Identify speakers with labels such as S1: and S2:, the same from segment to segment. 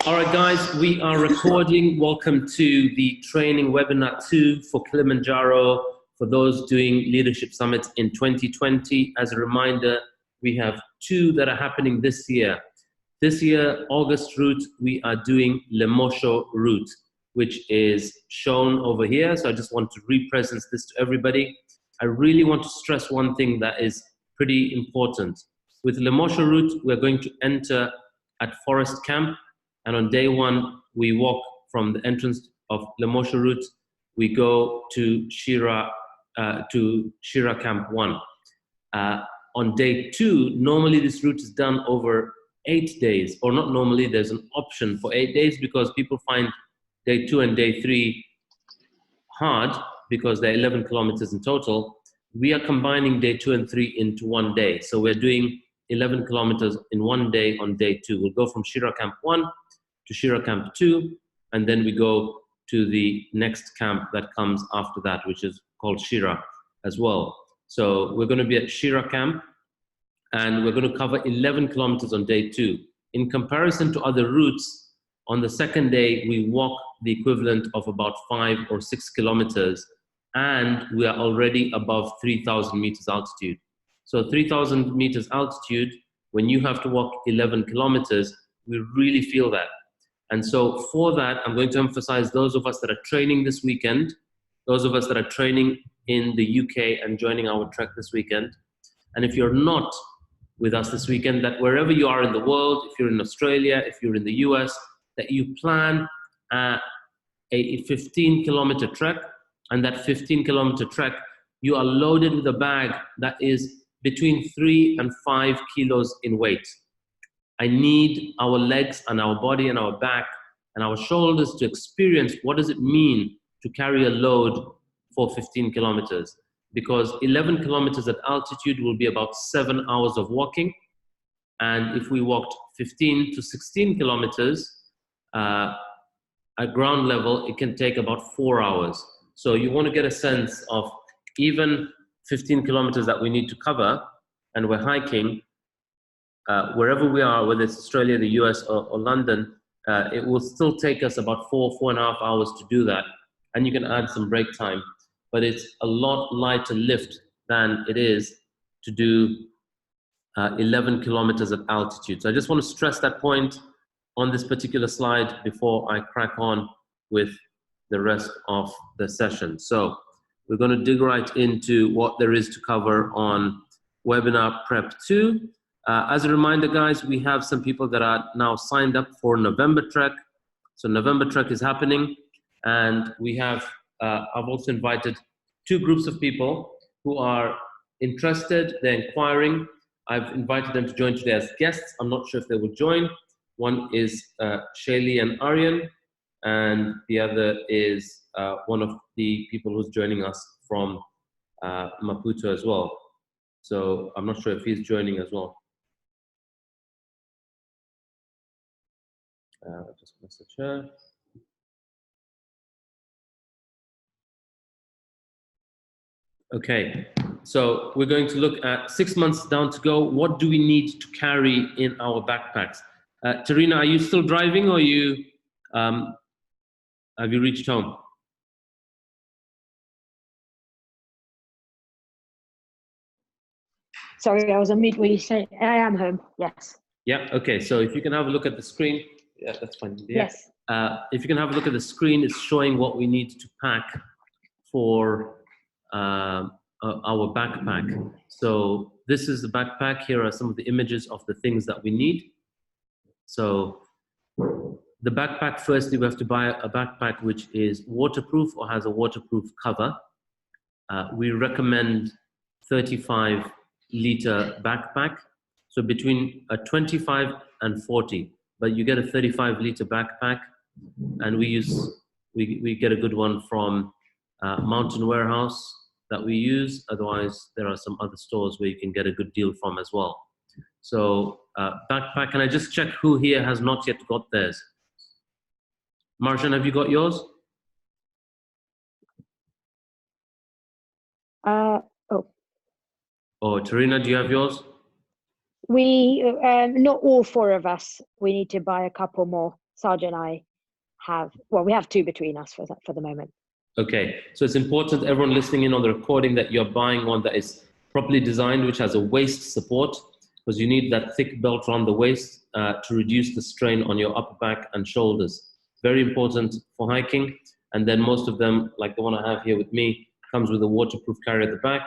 S1: All right, guys, we are recording. Welcome to the training webinar 2 for Kilimanjaro for those doing Leadership Summits in 2020. As a reminder, we have 2 that are happening this year. This year, August route, we are doing Lemosho route, which is shown over here. So I just want to re-present this to everybody. I really want to stress one thing that is pretty important. With Lemosho route, we're going to enter at Forest Camp. And on day 1, we walk from the entrance of Lemosho route. We go to Shira Camp 1. On day 2, normally this route is done over 8 days, or not normally, there's an option for 8 days because people find day 2 and day 3 hard because they're 11 kilometers in total. We are combining day 2 and 3 into one day. So we're doing 11 kilometers in one day on day 2. We'll go from Shira Camp 1 to Shira Camp 2, and then we go to the next camp that comes after that, which is called Shira as well. So we're going to be at Shira Camp, and we're going to cover 11 kilometers on day 2. In comparison to other routes, on the second day, we walk the equivalent of about 5 or 6 kilometers, and we are already above 3,000 meters altitude. So 3,000 meters altitude, when you have to walk 11 kilometers, we really feel that. And so for that, I'm going to emphasize those of us that are training this weekend, those of us that are training in the UK and joining our trek this weekend. And if you're not with us this weekend, that wherever you are in the world, if you're in Australia, if you're in the US, that you plan a 15-kilometer trek, and that 15-kilometer trek, you are loaded with a bag that is between 3 and 5 kilos in weight. I need our legs and our body and our back and our shoulders to experience what does it mean to carry a load for 15 kilometers. Because 11 kilometers at altitude will be about 7 hours of walking. And if we walked 15 to 16 kilometers at ground level, it can take about 4 hours. So you want to get a sense of even 15 kilometers that we need to cover, and we're hiking, wherever we are, whether it's Australia, the US, or London, it will still take us about 4.5 hours to do that. And you can add some break time. But it's a lot lighter lift than it is to do 11 kilometers at altitude. So I just want to stress that point on this particular slide before I crack on with the rest of the session. So we're going to dig right into what there is to cover on Webinar Prep 2. As a reminder, guys, we have some people that are now signed up for November Trek. So November Trek is happening, and we have, I've also invited 2 groups of people who are interested, they're inquiring. I've invited them to join today as guests. I'm not sure if they will join. One is Shaylee and Aryan, and the other is one of the people who's joining us from Maputo as well. So I'm not sure if he's joining as well. Just message her. Okay, so we're going to look at 6 months down to go. What do we need to carry in our backpacks? Tarina, are you still driving, or you have you reached home?
S2: Sorry, I was on mute when you said I am home. Yes.
S1: Yeah. Okay. So if you can have a look at the screen. Yeah, that's fine. Yeah.
S2: Yes.
S1: If you can have a look at the screen, it's showing what we need to pack for our backpack. So this is the backpack. Here are some of the images of the things that we need. So the backpack, firstly, we have to buy a backpack which is waterproof or has a waterproof cover. We recommend 35-liter backpack. So between a 25 and 40, but you get a 35-liter backpack, and we get a good one from Mountain Warehouse that we use. Otherwise, there are some other stores where you can get a good deal from as well. So backpack, can I just check who here has not yet got theirs? Marjan, have you got yours?
S2: Oh.
S1: Oh, Tarina, do you have yours?
S2: We, not all 4 of us. We need to buy a couple more. Sarja and I have, well, we have 2 between us for the moment.
S1: Okay, so it's important, everyone listening in on the recording, that you're buying one that is properly designed, which has a waist support, because you need that thick belt around the waist to reduce the strain on your upper back and shoulders. Very important for hiking. And then most of them, like the one I have here with me, comes with a waterproof carrier at the back.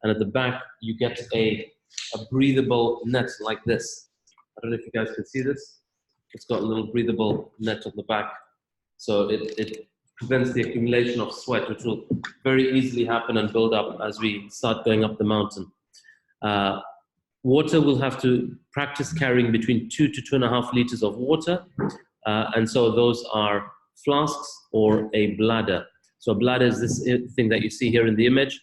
S1: And at the back, you get a breathable net like this. I don't know if you guys can see this. It's got a little breathable net on the back. So it prevents the accumulation of sweat, which will very easily happen and build up as we start going up the mountain. Water, we'll have to practice carrying between 2 to 2.5 liters of water. And so those are flasks or a bladder. So a bladder is this thing that you see here in the image.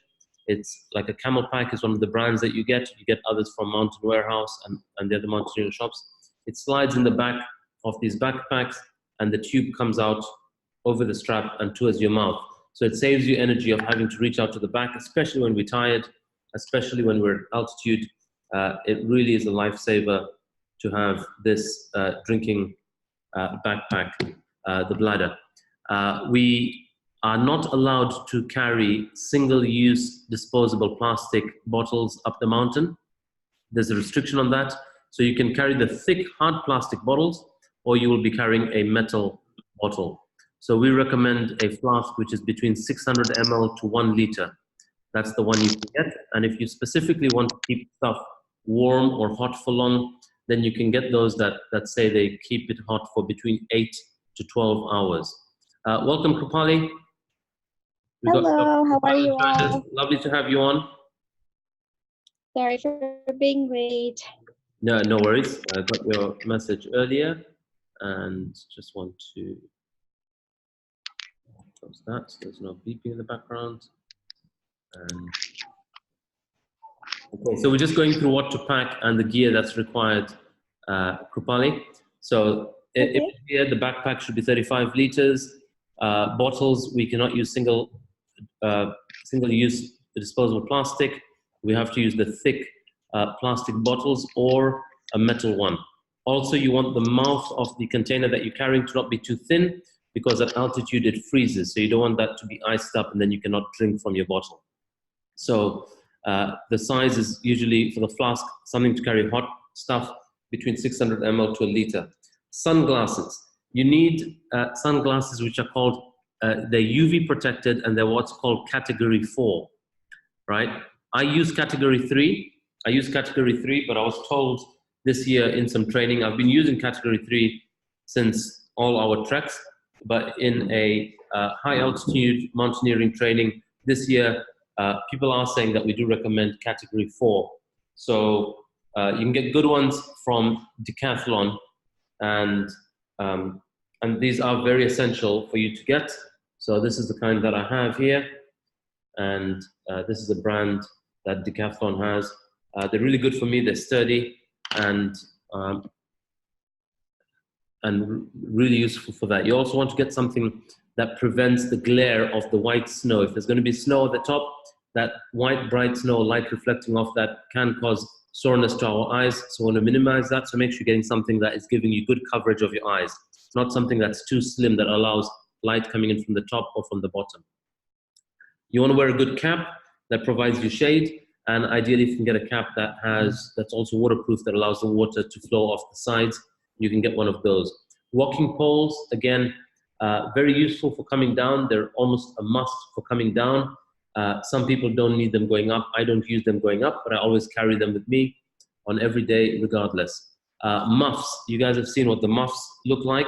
S1: It's like a Camel Pack is one of the brands that you get. You get others from Mountain Warehouse and the other mountaineering shops. It slides in the back of these backpacks, and the tube comes out over the strap and towards your mouth. So it saves you energy of having to reach out to the back, especially when we're tired, especially when we're at altitude. It really is a lifesaver to have this drinking backpack, the bladder. We are not allowed to carry single-use disposable plastic bottles up the mountain. There's a restriction on that. So you can carry the thick, hard plastic bottles, or you will be carrying a metal bottle. So we recommend a flask which is between 600 ml to 1 liter. That's the one you can get. And if you specifically want to keep stuff warm or hot for long, then you can get those that say they keep it hot for between 8 to 12 hours. Welcome, Krupali.
S3: Hello, how are you all?
S1: Lovely to have you on.
S3: Sorry for being late.
S1: No, no worries. I got your message earlier and just want to close that so there's no beeping in the background. Okay, so we're just going through what to pack and the gear that's required, Krupali. So
S3: Okay.
S1: here the backpack should be 35 liters. Bottles, we cannot use single-use disposable plastic. We have to use the thick plastic bottles or a metal one. Also, you want the mouth of the container that you're carrying to not be too thin, because at altitude it freezes. So you don't want that to be iced up and then you cannot drink from your bottle. So the size is usually for the flask, something to carry hot stuff between 600 ml to 1 liter. Sunglasses. You need sunglasses which are called, they're UV protected and they're what's called category 4, right? I use category 3. But I was told this year in some training, I've been using category 3 since all our treks, but in a high altitude mountaineering training this year, people are saying that we do recommend category 4. So you can get good ones from Decathlon, and these are very essential for you to get. So this is the kind that I have here, and this is a brand that Decathlon has. They're really good for me. They're sturdy and really useful for that. You also want to get something that prevents the glare of the white snow. If there's going to be snow at the top, that white, bright snow, light reflecting off that can cause soreness to our eyes. So we want to minimize that. So make sure you're getting something that is giving you good coverage of your eyes, not something that's too slim that allows light coming in from the top or from the bottom. You want to wear a good cap that provides you shade, and ideally if you can get a cap that's also waterproof, that allows the water to flow off the sides, you can get one of those. Walking poles, again, very useful for coming down. They're almost a must for coming down. Some people don't need them going up. I don't use them going up, but I always carry them with me on every day regardless. Muffs, you guys have seen what the muffs look like.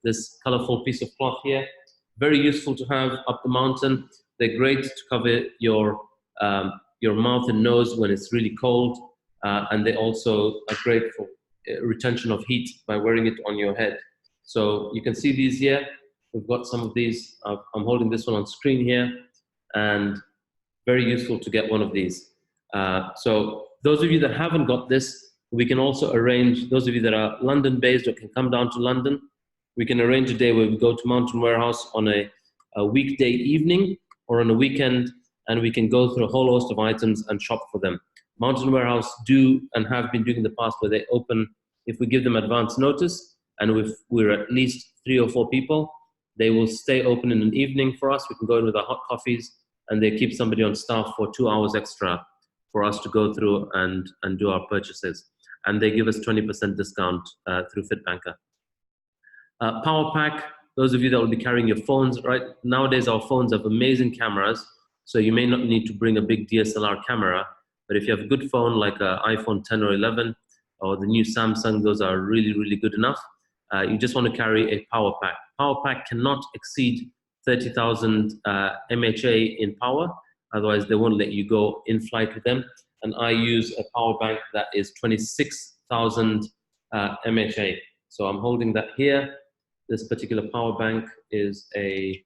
S1: This colorful piece of cloth here, very useful to have up the mountain. They're great to cover your mouth and nose when it's really cold, and they also are great for retention of heat by wearing it on your head. So you can see these here. We've got some of these. I'm holding this one on screen here, and very useful to get one of these. So those of you that haven't got this, we can also arrange, those of you that are London based or can come down to London, we can arrange a day where we go to Mountain Warehouse on a weekday evening or on a weekend, and we can go through a whole host of items and shop for them. Mountain Warehouse do and have been doing in the past where they open, if we give them advance notice, and if we're at least 3 or 4 people, they will stay open in an evening for us. We can go in with our hot coffees, and they keep somebody on staff for 2 hours extra for us to go through and do our purchases. And they give us 20% discount through FITBANKER. Power pack, those of you that will be carrying your phones, right? Nowadays, our phones have amazing cameras, so you may not need to bring a big DSLR camera, but if you have a good phone like an iPhone 10 or 11 or the new Samsung, those are really, really good enough. You just want to carry a power pack. Power pack cannot exceed 30,000 mAh in power, otherwise they won't let you go in flight with them. And I use a power bank that is 26,000 mAh. So I'm holding that here. This particular power bank is a,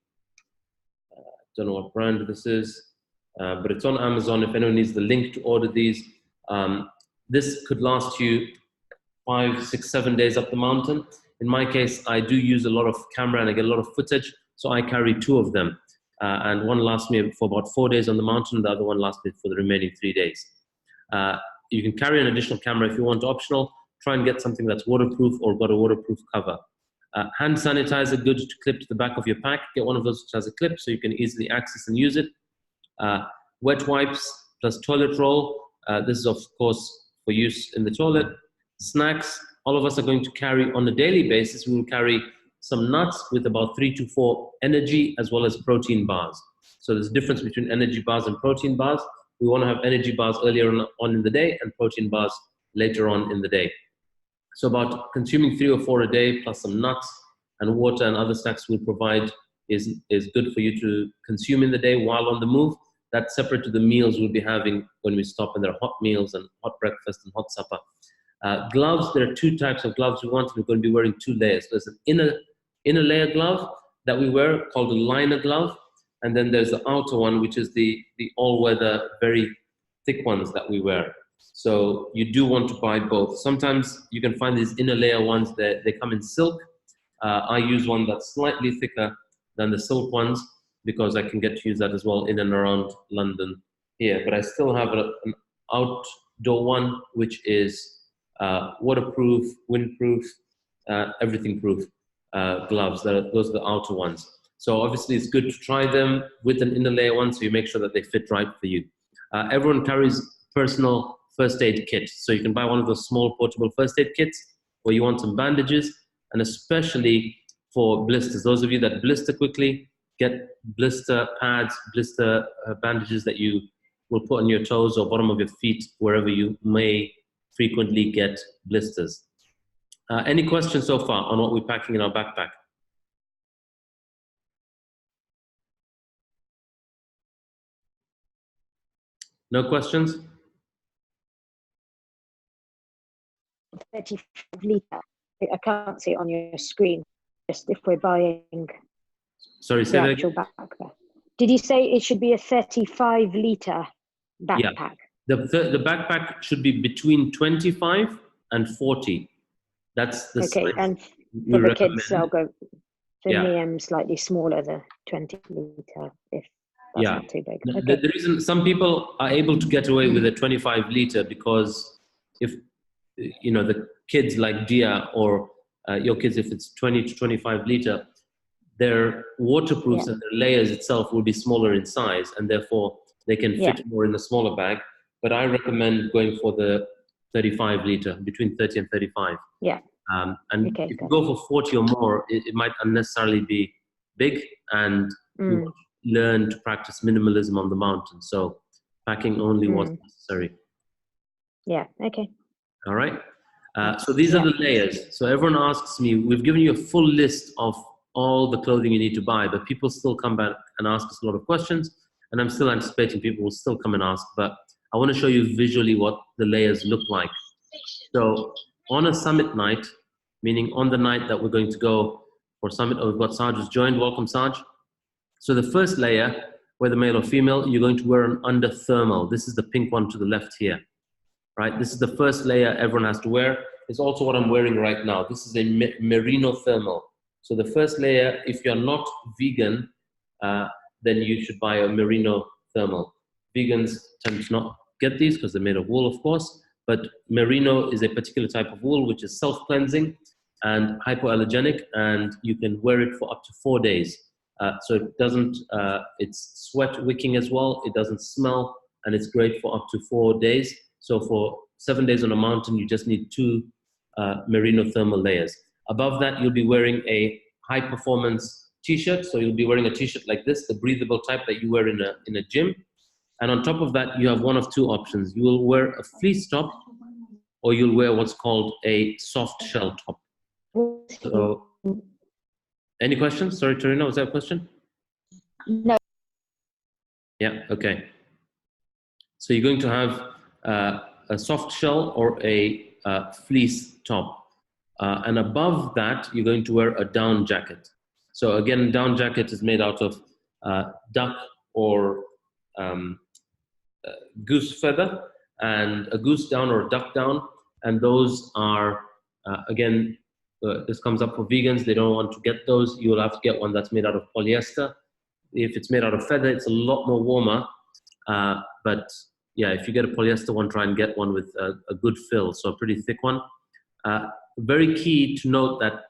S1: don't know what brand this is, but it's on Amazon. If anyone needs the link to order these, this could last you 5, 6, 7 days up the mountain. In my case, I do use a lot of camera and I get a lot of footage, so I carry 2 of them. And one lasts me for about 4 days on the mountain, the other one lasts me for the remaining 3 days. You can carry an additional camera if you want, optional. Try and get something that's waterproof or got a waterproof cover. Hand sanitizer, good to clip to the back of your pack. Get one of those which has a clip so you can easily access and use it. Wet wipes plus toilet roll. This is, of course, for use in the toilet. Snacks, all of us are going to carry on a daily basis. We will carry some nuts with about 3 to 4 energy as well as protein bars. So there's a difference between energy bars and protein bars. We want to have energy bars earlier on in the day and protein bars later on in the day. So about consuming 3 or 4 a day plus some nuts and water and other snacks we'll provide is good for you to consume in the day while on the move. That's separate to the meals we'll be having when we stop, and there are hot meals and hot breakfast and hot supper. Gloves, there are 2 types of gloves we want. We're going to be wearing 2 layers. There's an inner layer glove that we wear called a liner glove, and then there's the outer one, which is the all-weather, very thick ones that we wear. So you do want to buy both. Sometimes you can find these inner layer ones that they come in silk. I use one that's slightly thicker than the silk ones because I can get to use that as well in and around London here. But I still have an outdoor one, which is waterproof, windproof, everything proof gloves. Those are the outer ones. So obviously it's good to try them with an inner layer one so you make sure that they fit right for you. Everyone carries personal first aid kit. So you can buy one of those small portable first aid kits where you want some bandages, and especially for blisters. Those of you that blister quickly, get blister pads, blister bandages that you will put on your toes or bottom of your feet, wherever you may frequently get blisters. Any questions so far on what we're packing in our backpack? No questions?
S2: 35 litre. I can't see it on your screen. Just if we're buying
S1: Sorry, say
S2: the
S1: that
S2: actual
S1: again?
S2: backpack. Did you say it should be a 35 litre backpack?
S1: Yeah. The backpack should be between 25 and 40. That's the
S2: Okay,
S1: size
S2: and
S1: we
S2: for the
S1: recommend.
S2: kids, I'll go. For
S1: Yeah.
S2: me, I'm slightly smaller, the 20 litre, if that's not too big. Okay.
S1: The reason some people are able to get away with a 25 litre because if the kids like Dia or your kids, if it's 20 to 25 litre, their waterproofs and their layers itself will be smaller in size, and therefore they can fit more in a smaller bag. But I recommend going for the 35 litre, between 30 and 35.
S2: Yeah.
S1: And
S2: Okay,
S1: if you go for 40 or more, it might unnecessarily be big, and you learn to practice minimalism on the mountain. So packing only what's necessary.
S2: Yeah, okay.
S1: All right. So these are the layers. So everyone asks me, we've given you a full list of all the clothing you need to buy, but people still come back and ask us a lot of questions, and I'm still anticipating people will still come and ask, but I want to show you visually what the layers look like. So on a summit night, meaning on the night that we're going to go for summit, we've got Saj who's joined. Welcome, Saj. So the first layer, whether male or female, you're going to wear an under thermal. This is the pink one to the left here, right? This is the first layer everyone has to wear. It's also what I'm wearing right now. This is a merino thermal. So the first layer, if you're not vegan, then you should buy a merino thermal. Vegans tend to not get these because they're made of wool, of course, but merino is a particular type of wool which is self-cleansing. and hypoallergenic, and you can wear it for up to 4 days. So it doesn't, it's sweat wicking as well, it doesn't smell, and it's great for up to 4 days. So for 7 days on a mountain, you just need 2 merino thermal layers. Above that, you'll be wearing a high performance t-shirt. So you'll be wearing a t-shirt like this, the breathable type that you wear in a gym. And on top of that, you have one of 2 options. You will wear a fleece top, or you'll wear what's called a soft shell top. So, any questions? Sorry, Torino, was that a question?
S3: No.
S1: Yeah, okay. So you're going to have a soft shell or a fleece top. And above that, you're going to wear a down jacket. So again, down jacket is made out of duck or goose feather, and a goose down or a duck down. And those are, again, this comes up for vegans. They don't want to get those. You'll have to get one that's made out of polyester. If it's made out of feather, it's a lot more warmer. But yeah, if you get a polyester one, try and get one with a good fill, so a pretty thick one. Very key to note that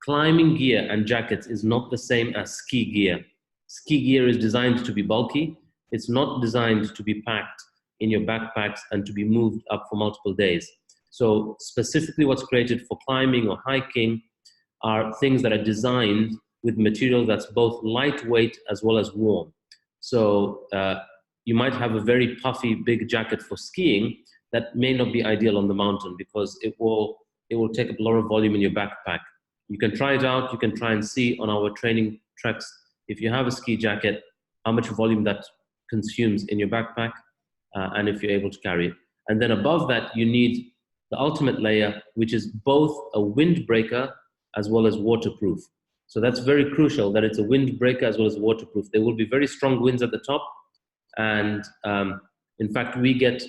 S1: climbing gear and jackets is not the same as ski gear. Ski gear is designed to be bulky. It's not designed to be packed in your backpacks and to be moved up for multiple days. So specifically what's created for climbing or hiking are things that are designed with material that's both lightweight as well as warm. So you might have a very puffy big jacket for skiing that may not be ideal on the mountain because it will take up a lot of volume in your backpack. You can try it out. You can try and see on our training treks, if you have a ski jacket, how much volume that consumes in your backpack, and if you're able to carry it. And then above that, you need the ultimate layer, which is both a windbreaker as well as waterproof. So that's very crucial that it's a windbreaker as well as waterproof. There will be very strong winds at the top. And in fact, we get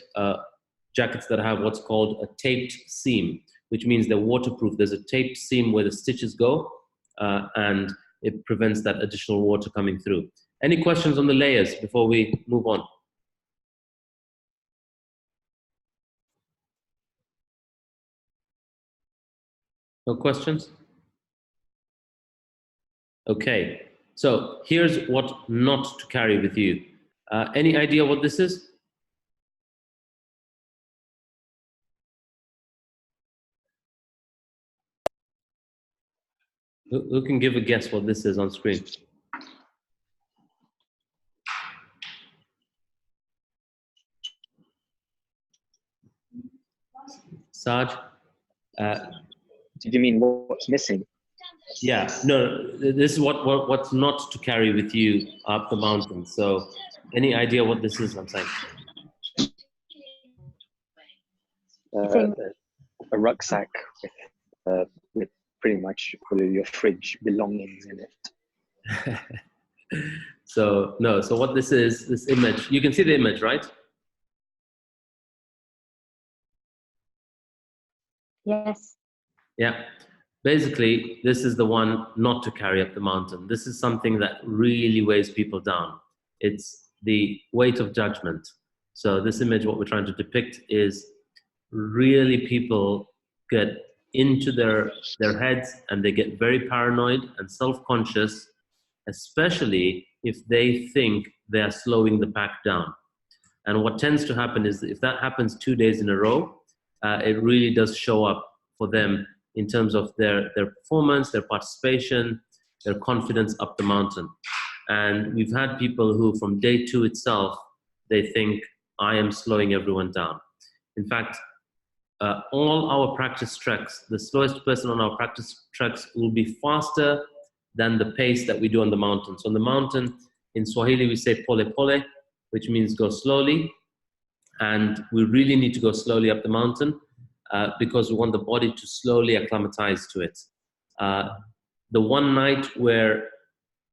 S1: jackets that have what's called a taped seam, which means they're waterproof. There's a taped seam where the stitches go, and it prevents that additional water coming through. Any questions on the layers before we move on? No questions? Okay, so here's what not to carry with you. Any idea what this is? Who can give a guess what this is on screen? Saj?
S4: Did you mean what's missing?
S1: Yeah, no, this is what's not to carry with you up the mountain. So any idea what this is, I'm saying?
S4: A rucksack with pretty much all of your fridge belongings in it.
S1: So no, so what this is, this image, you can see the image, right?
S2: Yes.
S1: Yeah. Basically, this is the one not to carry up the mountain. This is something that really weighs people down. It's the weight of judgment. So this image, what we're trying to depict is really people get into their heads and they get very paranoid and self-conscious, especially if they think they are slowing the pack down. And what tends to happen is that if that happens 2 days in a row, it really does show up for them in terms of their performance, their participation, their confidence up the mountain. And we've had people who from day 2 itself, they think, I am slowing everyone down. In fact, all our practice treks, the slowest person on our practice treks will be faster than the pace that we do on the mountain. So on the mountain, in Swahili, we say pole pole, which means go slowly. And we really need to go slowly up the mountain because we want the body to slowly acclimatize to it. The one night where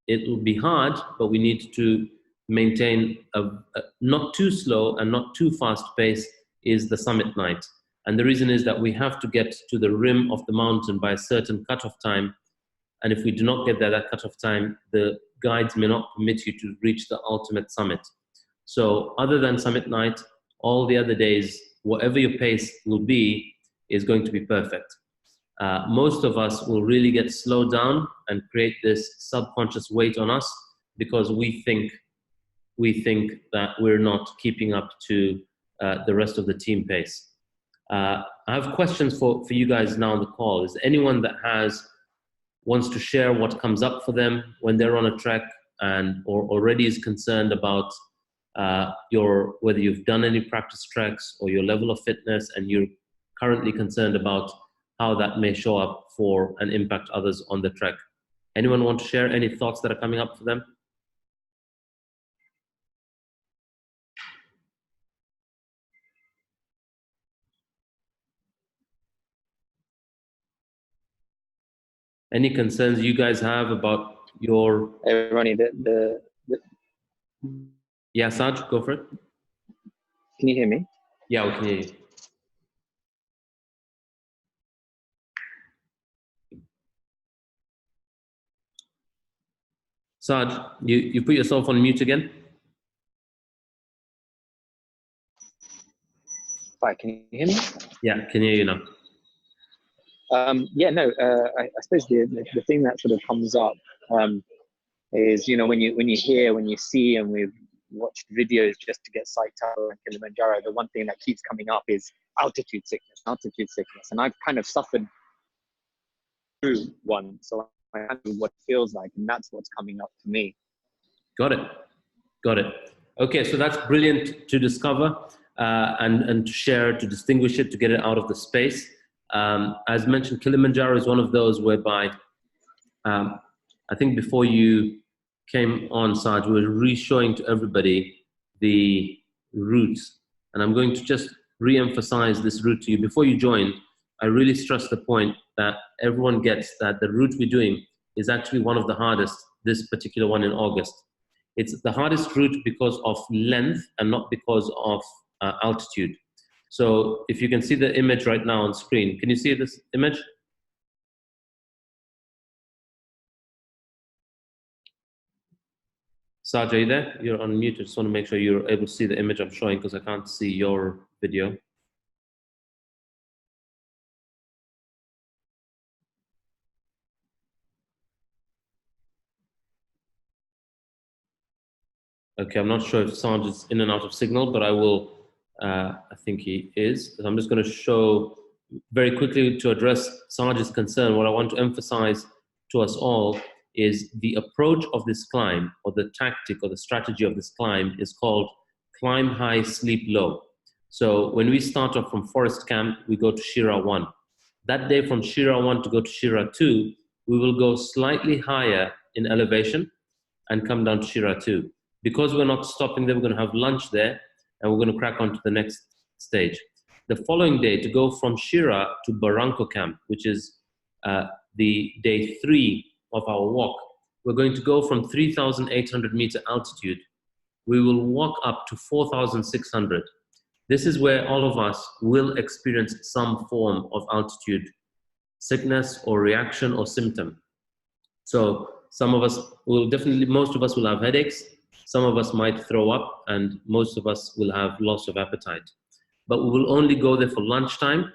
S1: it will be hard, but we need to maintain a not too slow and not too fast pace is the summit night. And the reason is that we have to get to the rim of the mountain by a certain cutoff time. And if we do not get there, that cutoff time, the guides may not permit you to reach the ultimate summit. So other than summit night, all the other days, whatever your pace will be, is going to be perfect. most of us will really get slowed down and create this subconscious weight on us because we think that we're not keeping up to the rest of the team pace. I have questions for you guys now on the call. Is there anyone that wants to share what comes up for them when they're on a trek or already is concerned about whether you've done any practice treks or your level of fitness, and you're currently concerned about how that may show up for and impact others on the trek? Anyone want to share any thoughts that are coming up for them? Any concerns you guys have about your...
S4: Hey, Ronnie,
S1: Yeah, Saj, go for it.
S4: can you hear me?
S1: Yeah, we can hear you. Saj, you put yourself on mute again?
S4: Hi, can you hear me?
S1: Yeah, can hear you now.
S4: Yeah, no, I suppose the thing that sort of comes up is, you know, when you hear, when you see, and we've watched videos just to get psyched out on Kilimanjaro, the one thing that keeps coming up is altitude sickness. And I've kind of suffered through one, so I know what it feels like, and that's what's coming up to me.
S1: Got it. Okay, so that's brilliant to discover and to share, to distinguish it, to get it out of the space. As mentioned, Kilimanjaro is one of those whereby I think before you came on, Saj, we were re-showing to everybody the routes. And I'm going to just re-emphasize this route to you. Before you joined, I really stressed the point that everyone gets that the route we're doing is actually one of the hardest, this particular one in August. It's the hardest route because of length and not because of altitude. So if you can see the image right now on screen, can you see this image? Saj, are you there? You're on mute. I just want to make sure you're able to see the image I'm showing because I can't see your video. Okay, I'm not sure if Saj is in and out of signal, but I will, I think he is. So I'm just going to show very quickly to address Saj's concern. What I want to emphasize to us all is the approach of this climb, or the tactic or the strategy of this climb, is called climb high, sleep low. So when we start off from Forest Camp, we go to Shira 1. That day from Shira 1 to go to Shira 2, we will go slightly higher in elevation and come down to Shira 2. Because we're not stopping there, we're going to have lunch there, and we're going to crack on to the next stage. The following day, to go from Shira to Barranco Camp, which is the day 3 of our walk, we're going to go from 3,800 meter altitude. We will walk up to 4,600. This is where all of us will experience some form of altitude sickness or reaction or symptom. So some of us will definitely, most of us will have headaches. Some of us might throw up, and most of us will have loss of appetite. But we will only go there for lunchtime.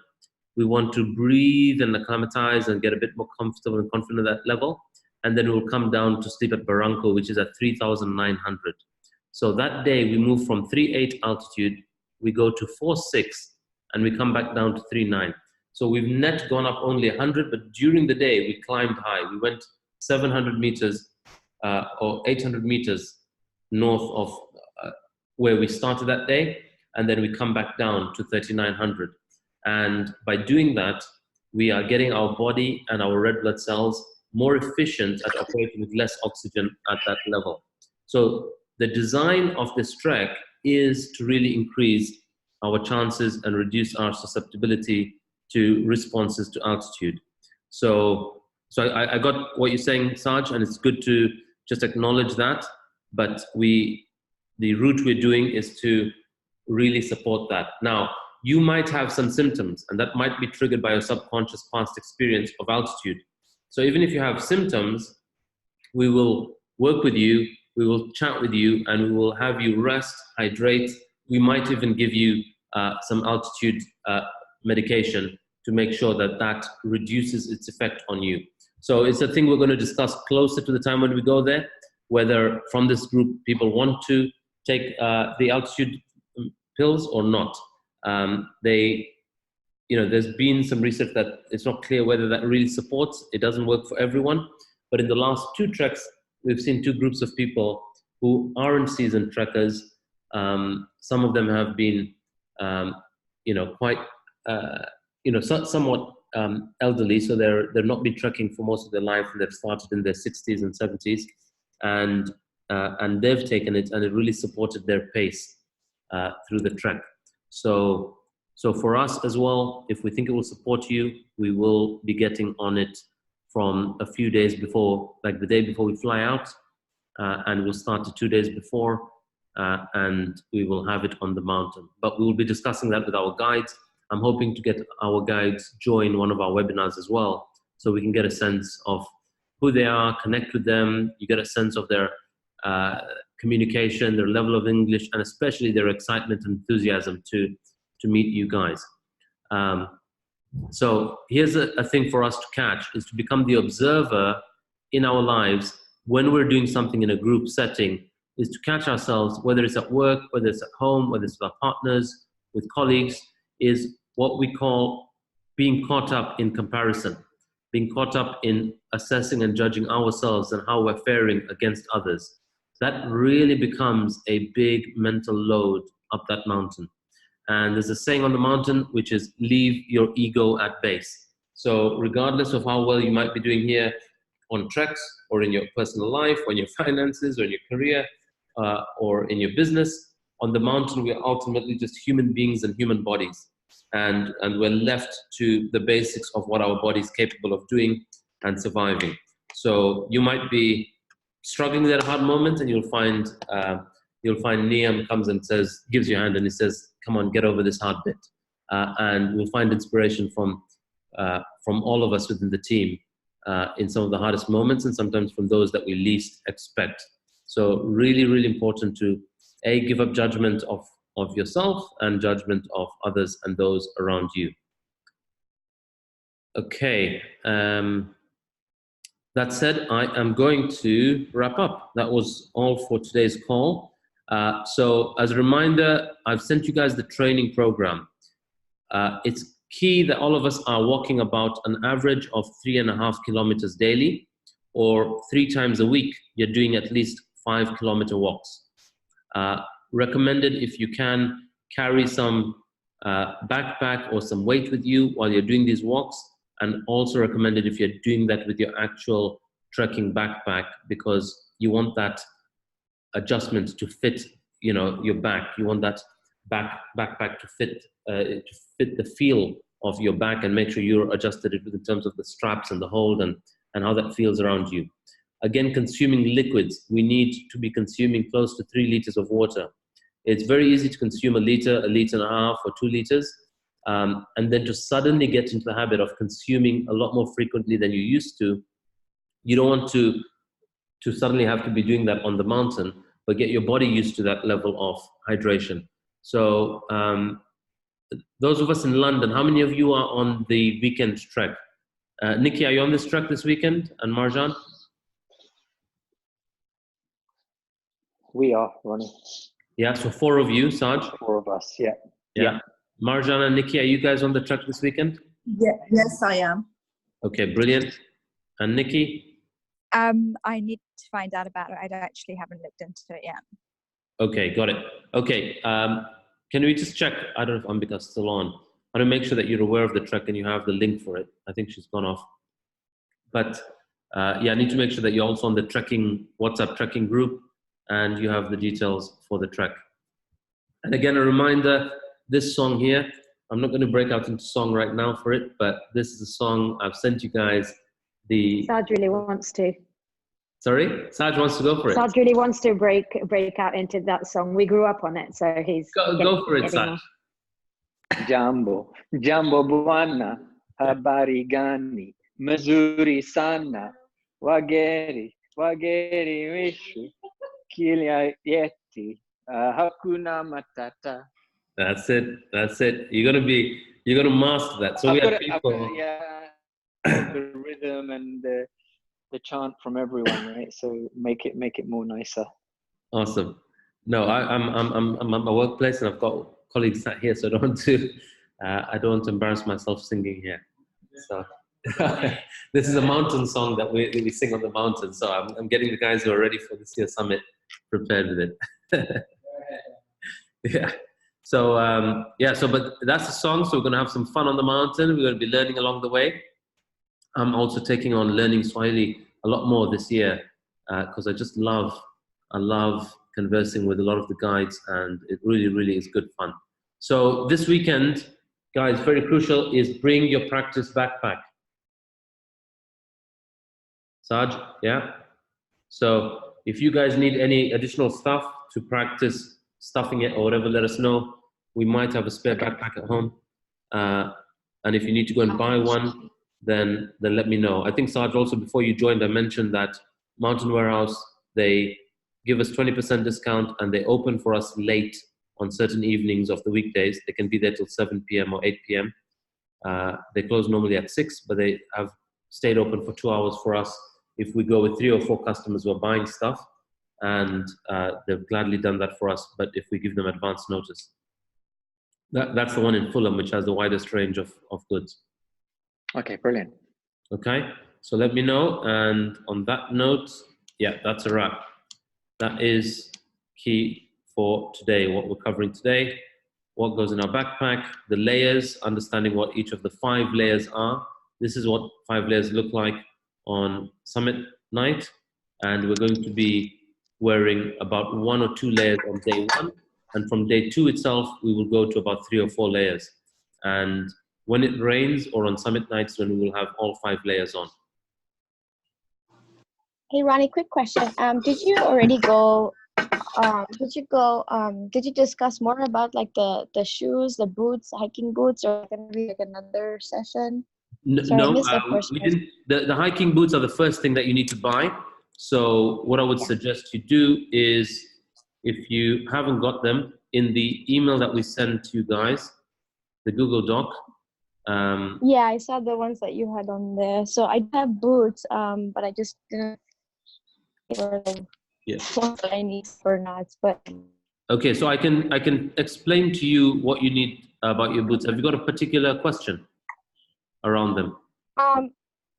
S1: We want to breathe and acclimatize and get a bit more comfortable and confident at that level. And then we'll come down to sleep at Barranco, which is at 3,900. So that day we move from 3.8 altitude, we go to 4.6, and we come back down to 3.9. So we've net gone up only 100, but during the day we climbed high. We went 700 meters or 800 meters north of where we started that day, and then we come back down to 3,900. And by doing that, we are getting our body and our red blood cells more efficient at operating with less oxygen at that level. So the design of this trek is to really increase our chances and reduce our susceptibility to responses to altitude. So I got what you're saying, Saj, and it's good to just acknowledge that. But the route we're doing is to really support that. Now, you might have some symptoms, and that might be triggered by your subconscious past experience of altitude. So even if you have symptoms, we will work with you, we will chat with you, and we will have you rest, hydrate. We might even give you some altitude medication to make sure that that reduces its effect on you. So it's a thing we're going to discuss closer to the time when we go there, whether from this group people want to take the altitude pills or not. There's been some research that it's not clear whether that really supports. It doesn't work for everyone. But in the last 2 treks, we've seen 2 groups of people who aren't seasoned trekkers. Some of them have been, quite, somewhat elderly. So they've not been trekking for most of their life, and they've started in their 60s and 70s, and they've taken it, and it really supported their pace through the trek. So for us as well, if we think it will support you, we will be getting on it from a few days before, like the day before we fly out, and we'll start it 2 days before, and we will have it on the mountain. But we will be discussing that with our guides. I'm hoping to get our guides join one of our webinars as well, so we can get a sense of who they are, connect with them. You get a sense of their communication, their level of English, and especially their excitement and enthusiasm to meet you guys. So here's a thing for us to catch, is to become the observer in our lives when we're doing something in a group setting, is to catch ourselves, whether it's at work, whether it's at home, whether it's with our partners, with colleagues, is what we call being caught up in comparison, being caught up in assessing and judging ourselves and how we're faring against others. That really becomes a big mental load up that mountain. And there's a saying on the mountain, which is leave your ego at base. So regardless of how well you might be doing here on treks, or in your personal life, or in your finances, or in your career, or in your business, on the mountain, we're ultimately just human beings and human bodies. And we're left to the basics of what our body is capable of doing and surviving. So you might be struggling with that hard moment, and you'll find Niam comes and gives you a hand, and he says, come on, get over this hard bit. And we'll find inspiration from all of us within the team in some of the hardest moments, and sometimes from those that we least expect. So really, really important to give up judgment of yourself and judgment of others and those around you. Okay. That said, I am going to wrap up. That was all for today's call. So as a reminder, I've sent you guys the training program. It's key that all of us are walking about an average of 3.5 kilometers daily, or 3 times a week, you're doing at least 5-kilometer walks. Recommended, if you can, carry some backpack or some weight with you while you're doing these walks, and also recommended if you're doing that with your actual trekking backpack, because you want that adjustment to fit, your back. You want that backpack to fit the feel of your back, and make sure you're adjusted it in terms of the straps and the hold and how that feels around you. Again, consuming liquids. We need to be consuming close to 3 liters of water. It's very easy to consume a liter and a half, or 2 liters, and then to suddenly get into the habit of consuming a lot more frequently than you used to. You don't want to suddenly have to be doing that on the mountain, but get your body used to that level of hydration. So those of us in London, how many of you are on the weekend trek? Nicky, are you on this trek this weekend? And Marjan?
S4: We are, Ronnie.
S1: Yeah, so 4 of you, Saj?
S4: 4 of us, yeah.
S1: Yeah. Marjan and Nicky, are you guys on the trek this weekend?
S3: Yeah, yes, I am.
S1: Okay, brilliant. And Nicky?
S5: I need to find out about it. I actually haven't looked into it yet.
S1: Okay, got it. Okay, can we just check? I don't know if Ambika's still on. I want to make sure that you're aware of the trek and you have the link for it. I think she's gone off. But yeah, I need to make sure that you're also on the trekking, WhatsApp trekking group, and you have the details for the trek. And again, a reminder, this song here, I'm not going to break out into song right now for it, but this is a song I've sent you guys.
S2: Saj really wants to.
S1: Sorry? Saj wants to go for it.
S2: Saj really wants to break out into that song. We grew up on it, so he's...
S1: Go for it, Saj.
S4: Jambo bwana, habari gani, mazuri sana, wageri wishu, kilia yeti, hakuna matata.
S1: That's it. You're going to be You're going to master that. So
S4: I've
S1: we
S4: got
S1: have
S4: it,
S1: people.
S4: the rhythm and the chant from everyone, right? So make it more nicer.
S1: Awesome. No, I'm at my workplace and I've got colleagues sat here, so I don't want to embarrass myself singing here. So this is a mountain song that we sing on the mountain. So I'm getting the guys who are ready for this year's summit prepared with it. Yeah. So but that's the song. So we're going to have some fun on the mountain. We're going to be learning along the way. I'm also taking on learning Swahili a lot more this year because I love conversing with a lot of the guides, and it really, really is good fun. So this weekend, guys, very crucial is bring your practice backpack. Saj, yeah? So if you guys need any additional stuff to practice stuffing it or whatever, let us know. We might have a spare backpack at home. And if you need to go and buy one, then let me know. I think, Saj, also before you joined, I mentioned that Mountain Warehouse, they give us 20% discount and they open for us late on certain evenings of the weekdays. They can be there till 7 p.m. or 8 p.m. They close normally at 6, but they have stayed open for 2 hours for us if we go with 3 or 4 customers who are buying stuff, and they've gladly done that for us, but if we give them advance notice. That's the one in Fulham, which has the widest range of goods.
S4: Okay, brilliant.
S1: Okay, so let me know. And on that note, yeah, that's a wrap. That is key for today, what we're covering today, what goes in our backpack, the layers, understanding what each of the 5 layers are. This is what 5 layers look like on summit night. And we're going to be wearing about 1 or 2 layers on day 1. And from day 2 itself, we will go to about 3 or 4 layers. And when it rains or on summit nights, when we will have all 5 layers on.
S3: Hey, Ronnie, quick question. Did you already go, did you discuss more about like the shoes, the boots, hiking boots, or going to be like another session? Sorry, I missed the first
S1: we didn't. The hiking boots are the first thing that you need to buy. So what I would suggest you do is, if you haven't got them, in the email that we send to you guys, the Google Doc.
S3: Yeah, I saw the ones that you had on there. So I have boots, but I just didn't know what I need or not. But
S1: okay, so I can explain to you what you need about your boots. Have you got a particular question around them?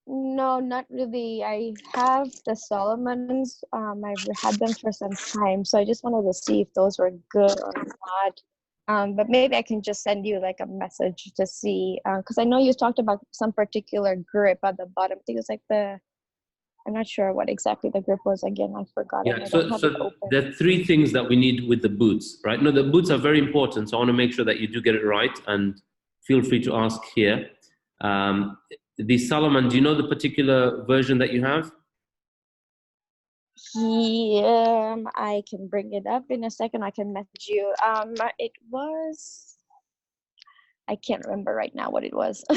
S3: No, not really. I have the Salomons. I've had them for some time, so I just wanted to see if those were good or not. But maybe I can just send you like a message to see, because I know you talked about some particular grip at the bottom. I think it's like I'm not sure what exactly the grip was. Again, I forgot.
S1: Yeah, so there are 3 things that we need with the boots, right? No, the boots are very important, so I want to make sure that you do get it right, and feel free to ask here. The Salomon, do you know the particular version that you have?
S3: I can bring it up in a second. I can message you. It was, I can't remember right now what it was. But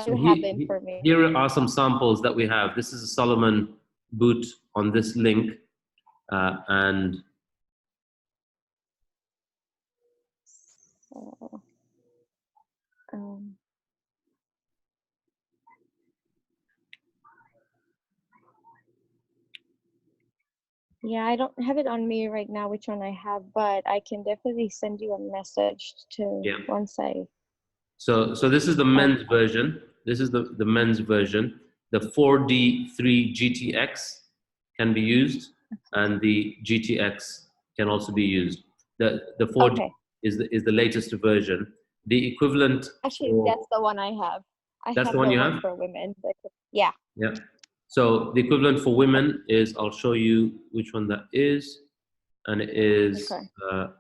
S3: you have the information.
S1: Here are some samples that we have. This is a Salomon boot on this link, and
S3: yeah, I don't have it on me right now which one I have, but I can definitely send you a message once I.
S1: So this is the men's version. This is the men's version. The 4D3 GTX can be used, and the GTX can also be used. The 4D is the latest version. The equivalent.
S3: Actually, that's the one I have.
S1: That's the one you have
S3: for women. Yeah.
S1: Yeah. So the equivalent for women is, I'll show you which one that is, and it is. I'll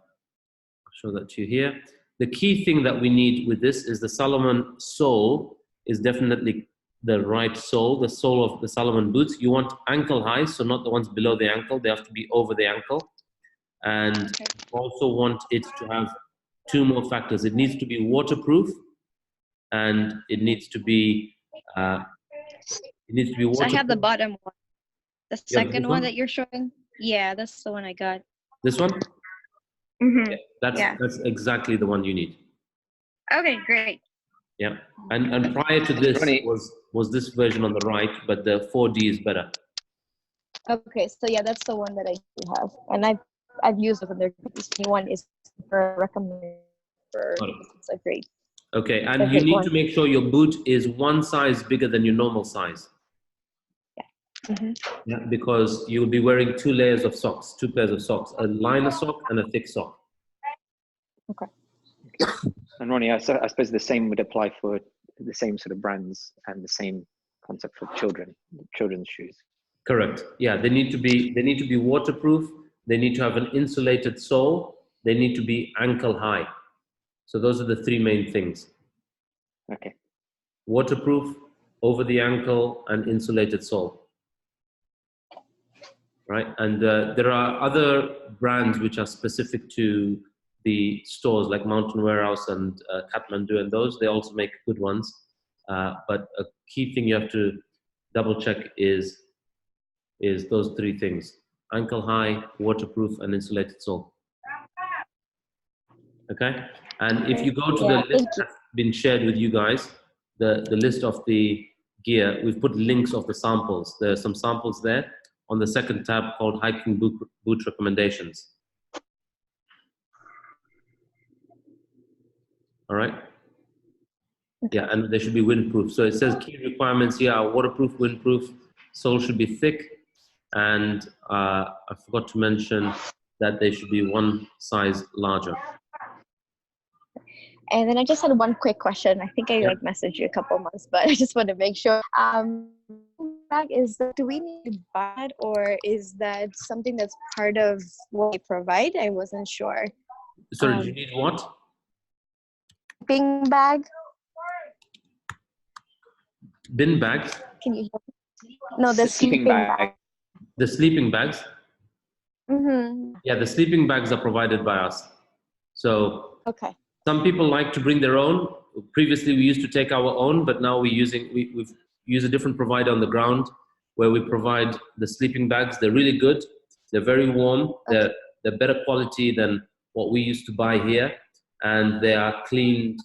S1: show that to you here. The key thing that we need with this is the Salomon sole is definitely the right sole, the sole of the Salomon boots. You want ankle high, so not the ones below the ankle. They have to be over the ankle. And also want it to have 2 more factors. It needs to be waterproof, and it needs to be waterproof.
S3: So I have the bottom one. The second one that you're showing? Yeah, that's the one I got.
S1: This one?
S3: Mm-hmm.
S1: That's exactly the one you need.
S3: Okay, great.
S1: Yeah, and prior to this was this version on the right, but the 4D is better.
S3: Okay, so yeah, that's the one that I do have, and I've used it. And this new one is for recommended for. It's a great.
S1: Okay, and you need to make sure your boot is one size bigger than your normal size.
S3: Yeah. Mm-hmm.
S1: Yeah, because you'll be wearing 2 layers of socks, 2 pairs of socks, a liner sock and a thick sock.
S3: Okay.
S4: And Ronnie, I suppose the same would apply for the same sort of brands and the same concept for children's shoes.
S1: Correct. Yeah, they need to be waterproof. They need to have an insulated sole. They need to be ankle high. So those are the 3 main things.
S4: Okay.
S1: Waterproof, over the ankle, and insulated sole. Right, and there are other brands which are specific to the stores like Mountain Warehouse and Kathmandu, and those, they also make good ones. But a key thing you have to double check is those 3 things: ankle high, waterproof, and insulated sole. Okay, and if you go to the list that's been shared with you guys, the list of the gear, we've put links of the samples. There are some samples there on the second tab called hiking boot recommendations. All right. Yeah, and they should be windproof. So it says key requirements here are waterproof, windproof, sole should be thick, and I forgot to mention that they should be 1 size larger.
S3: And then I just had one quick question. I think I messaged you a couple months, but I just want to make sure. Do we need to buy it, or is that something that's part of what they provide? I wasn't sure.
S1: Sorry, do you need what?
S3: Bin bag.
S1: Bin bags?
S3: Can you hear me? No, the sleeping bag.
S1: The sleeping bags?
S3: Mm-hmm.
S1: Yeah, the sleeping bags are provided by us. So
S3: okay.
S1: Some people like to bring their own. Previously, we used to take our own, but now we've used a different provider on the ground where we provide the sleeping bags. They're really good. They're very warm.
S3: Okay.
S1: They're better quality than what we used to buy here. And they are cleaned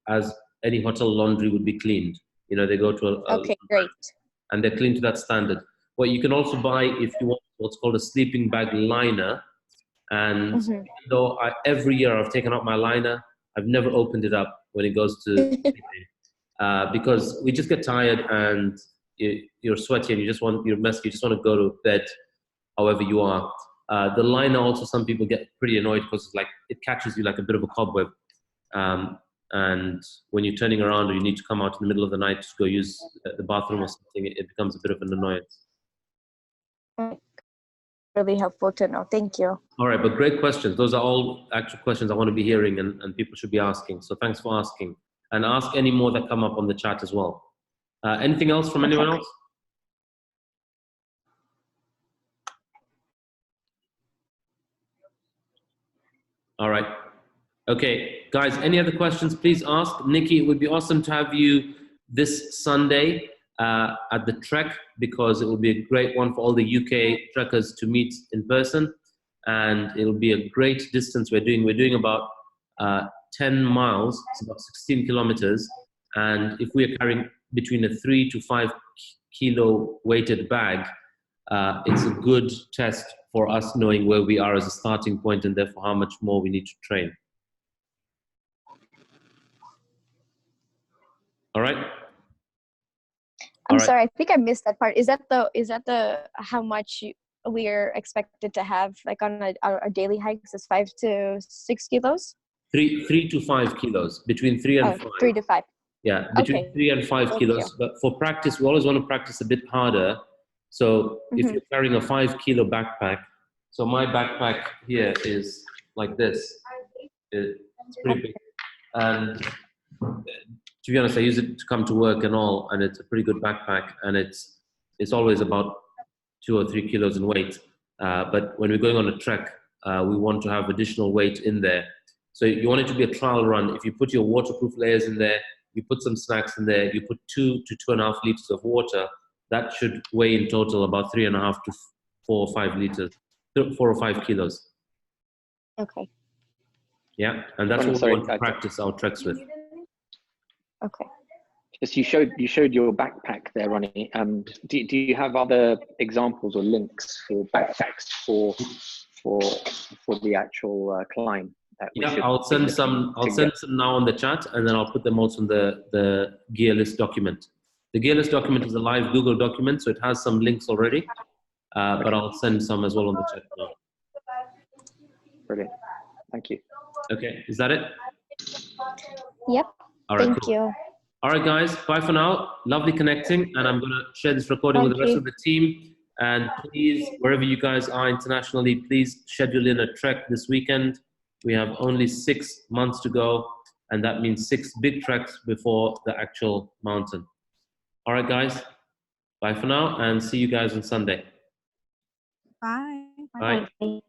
S1: as any hotel laundry would be cleaned. You know, they go to
S3: okay, great.
S1: And they're clean to that standard. What you can also buy if you want what's called a sleeping bag liner. And even though every year I've taken out my liner, I've never opened it up when it goes to sleeping. Because we just get tired and you're sweaty and you're messy, you just want to go to bed however you are. The liner also, some people get pretty annoyed because it catches you like a bit of a cobweb. And when you're turning around or you need to come out in the middle of the night to go use the bathroom or something, it becomes a bit of an annoyance.
S3: Really helpful to know. Thank you.
S1: All right, but great questions. Those are all actual questions I want to be hearing and people should be asking. So thanks for asking. And ask any more that come up on the chat as well. Anything else from anyone else? All right. Okay, guys, any other questions, please ask. Nicky, it would be awesome to have you this Sunday at the trek, because it will be a great one for all the UK trekkers to meet in person. And it'll be a great distance we're doing about 10 miles, it's about 16 kilometers. And if we're carrying between a 3 to 5 kilo weighted bag, it's a good test for us knowing where we are as a starting point and therefore how much more we need to train. All right.
S3: I'm sorry, I think I missed that part. Is that the how much we're expected to have like on our daily hikes is 5 to 6 kilos?
S1: 3 to 5 kilos, between 3 and 5.
S3: 3 to 5.
S1: Yeah, between 3 and 5 kilos. But for practice, we always want to practice a bit harder. So if you're carrying a 5 kilo backpack, so my backpack here is like this. It's pretty big. And to be honest, I use it to come to work and all, and it's a pretty good backpack, and it's always about 2 or 3 kilos in weight. But when we're going on a trek, we want to have additional weight in there. So you want it to be a trial run. If you put your waterproof layers in there, you put some snacks in there, you put 2 to 2.5 liters of water, that should weigh in total about 3.5 to 4 or 5 liters, 4 or 5 kilos.
S3: Okay.
S1: Yeah, and that's
S4: I'm
S1: what
S4: sorry,
S1: we want to practice our treks with.
S3: Okay.
S4: Just you showed your backpack there, Ronnie. Do you have other examples or links for backpacks for the actual climb that we should
S1: I'll
S4: be
S1: send
S4: looking
S1: some. I'll
S4: to
S1: send
S4: get?
S1: some now on the chat, and then I'll put them also in the gear list document. The gear list document is a live Google document, so it has some links already. But I'll send some as well on the chat now.
S4: Brilliant. Thank you.
S1: Okay, is that it?
S3: Yep.
S1: All right,
S3: Thank
S1: cool.
S3: you.
S1: All right, guys, bye for now. Lovely connecting, and I'm going to share this recording with the rest of the team. And please, wherever you guys are internationally, please schedule in a trek this weekend. We have only 6 months to go, and that means 6 big treks before the actual mountain. All right, guys, bye for now, and see you guys on Sunday.
S5: Bye.
S1: Bye.
S2: Bye.